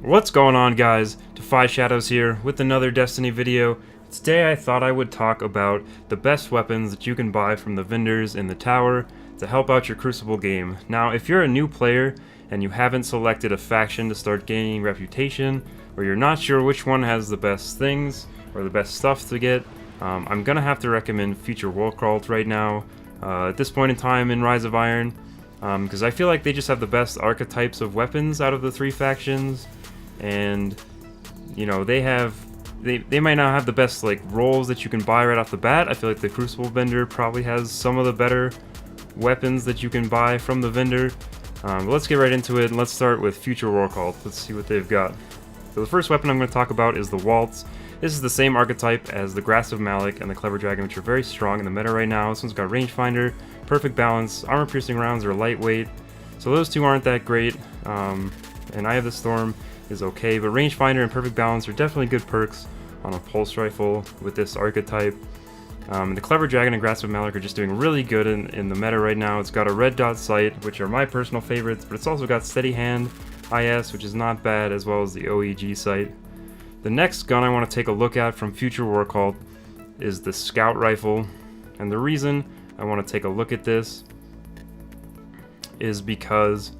What's going on, guys? Defy Shadows here with another Destiny video. Today I thought I would talk about the best weapons that you can buy from the vendors in the tower to help out your Crucible game. Now, if you're a new player and you haven't selected a faction to start gaining reputation, or you're not sure which one has the best things or the best stuff to get, I'm gonna have to recommend Future War Cult right now at this point in time in Rise of Iron, because I feel like they just have the best archetypes of weapons out of the three factions. And you know, they might not have the best like rolls that you can buy right off the bat. I feel like the Crucible vendor probably has some of the better weapons that you can buy from the vendor. But let's get right into it, and let's start with Future War Cult. Let's see what they've got. So the first weapon I'm going to talk about is the Waltz. This is the same archetype as the Grasp of Malik and the Clever Dragon, which are very strong in the meta right now. This one's got rangefinder, perfect balance, armor piercing rounds are lightweight, so those two aren't that great. And Eye of the Storm is okay, but rangefinder and perfect balance are definitely good perks on a pulse rifle with this archetype. The Clever Dragon and Grasp of Malik are just doing really good in the meta right now. It's got a red dot sight, which are my personal favorites, but it's also got steady hand, IS, which is not bad, as well as the OEG sight. The next gun I want to take a look at from Future War Cult is the Scout Rifle, and the reason I want to take a look at this is because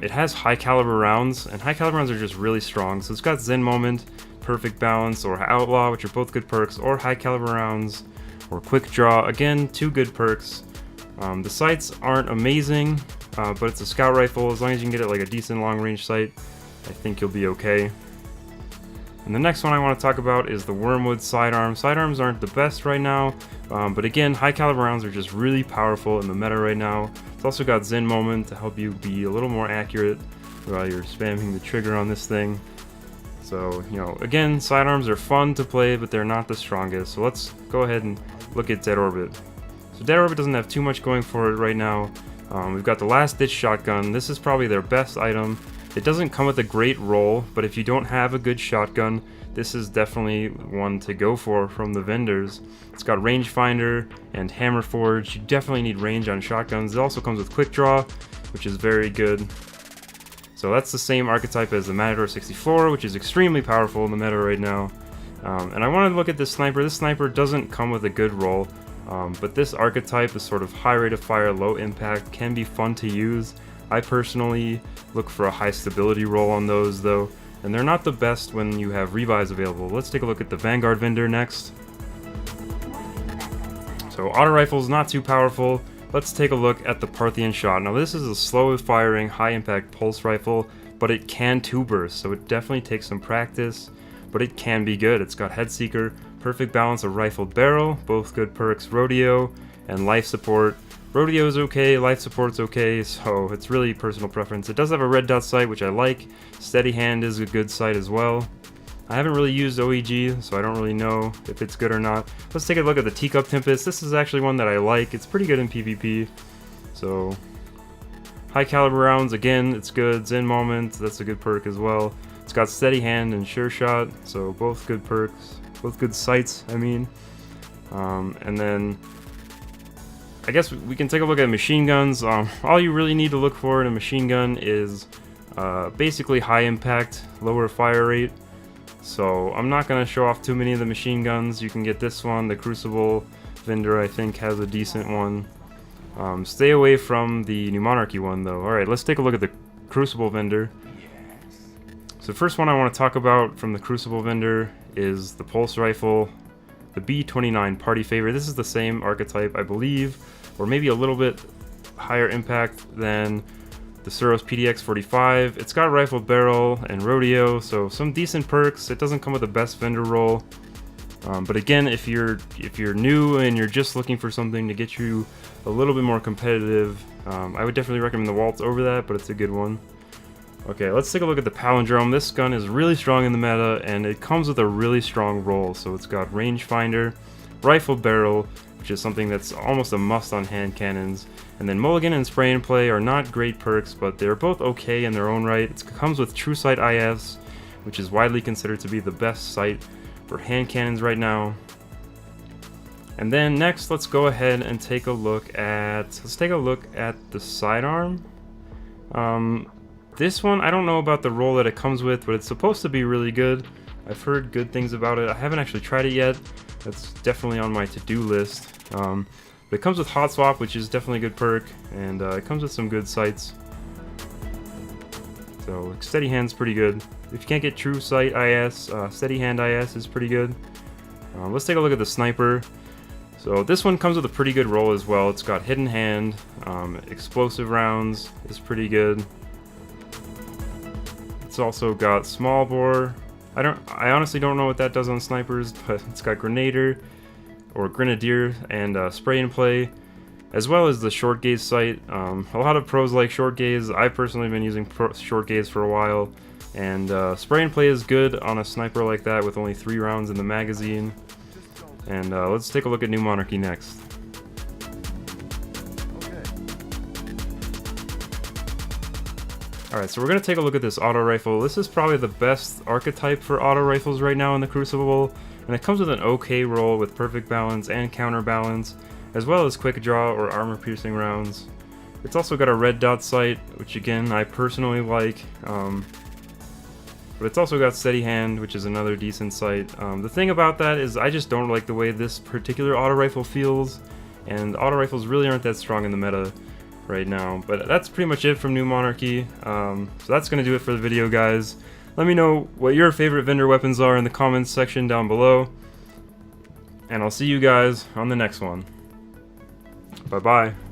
it has high caliber rounds, and high caliber rounds are just really strong. So it's got Zen Moment, Perfect Balance, or Outlaw, which are both good perks, or high caliber rounds, or Quick Draw, again, two good perks. The sights aren't amazing, but it's a scout rifle. As long as you can get it like a decent long range sight, I think you'll be okay. And the next one I want to talk about is the Wormwood Sidearm. Sidearms aren't the best right now, but again, high caliber rounds are just really powerful in the meta right now. It's also got Zen Moment to help you be a little more accurate while you're spamming the trigger on this thing. So, you know, again, sidearms are fun to play, but they're not the strongest. So let's go ahead and look at Dead Orbit. So Dead Orbit doesn't have too much going for it right now. We've got the Last Ditch Shotgun. This is probably their best item. It doesn't come with a great roll, but if you don't have a good shotgun, this is definitely one to go for from the vendors. It's got rangefinder and hammer forge. You definitely need range on shotguns. It also comes with quick draw, which is very good. So that's the same archetype as the Matador 64, which is extremely powerful in the meta right now. And I want to look at this sniper. This sniper doesn't come with a good roll, but this archetype is sort of high rate of fire, low impact, can be fun to use. I personally look for a high stability roll on those though, and they're not the best when you have revives available. Let's take a look at the Vanguard vendor next. So auto rifle's not too powerful. Let's take a look at the Parthian Shot. Now this is a slow firing, high impact pulse rifle, but it can two burst, so it definitely takes some practice, but it can be good. It's got Head Seeker, perfect balance of rifled barrel, both good perks, rodeo, and life support. Rodeo is okay, life support's okay, so it's really personal preference. It does have a red dot sight, which I like. Steady hand is a good sight as well. I haven't really used OEG, so I don't really know if it's good or not. Let's take a look at the Teacup Tempest. This is actually one that I like. It's pretty good in PvP. So, high caliber rounds, again, it's good. Zen Moment, that's a good perk as well. It's got Steady Hand and Sure Shot, so both good perks. Both good sights, I mean. And then I guess we can take a look at machine guns. All you really need to look for in a machine gun is basically high impact, lower fire rate. So I'm not going to show off too many of the machine guns. You can get this one. The Crucible vendor, I think, has a decent one. Stay away from the New Monarchy one though. Alright, let's take a look at the Crucible vendor. So the first one I want to talk about from the Crucible vendor is the Pulse Rifle, the B29 Party Favor. This is the same archetype, I believe, or maybe a little bit higher impact than the Suros PDX45. It's got rifled barrel and rodeo, so some decent perks. It doesn't come with the best vendor roll, but again, if you're new and you're just looking for something to get you a little bit more competitive, I would definitely recommend the Waltz over that, but it's a good one. Okay, let's take a look at the Palindrome. This gun is really strong in the meta, and it comes with a really strong roll. So it's got rangefinder, rifled barrel, which is something that's almost a must on hand cannons, and then Mulligan and Spray and Play are not great perks, but they're both okay in their own right. It comes with True Sight IS, which is widely considered to be the best sight for hand cannons right now. And then next, let's go ahead and take a look at the sidearm. This one, I don't know about the roll that it comes with, but it's supposed to be really good. I've heard good things about it. I haven't actually tried it yet. That's definitely on my to-do list. But it comes with Hot Swap, which is definitely a good perk, and it comes with some good sights. So Steady Hand's pretty good. If you can't get True Sight IS, Steady Hand IS is pretty good. Let's take a look at the Sniper. So this one comes with a pretty good roll as well. It's got Hidden Hand, explosive rounds is pretty good. It's also got Small Bore. I honestly don't know what that does on snipers, but it's got Grenadier or Grenadier and Spray and Play, as well as the Short Gaze sight. A lot of pros like Short Gaze. I've personally been using Short Gaze for a while, and Spray and Play is good on a sniper like that with only 3 rounds in the magazine. And let's take a look at New Monarchy next. Alright, so we're going to take a look at this auto rifle. This is probably the best archetype for auto rifles right now in the Crucible, and it comes with an okay roll with perfect balance and counterbalance, as well as quick draw or armor piercing rounds. It's also got a red dot sight, which again I personally like, but it's also got Steady Hand, which is another decent sight. The thing about that is I just don't like the way this particular auto rifle feels, and auto rifles really aren't that strong in the meta right now. But that's pretty much it from New Monarchy. So that's going to do it for the video, guys. Let me know what your favorite vendor weapons are in the comments section down below, and I'll see you guys on the next one. Bye bye.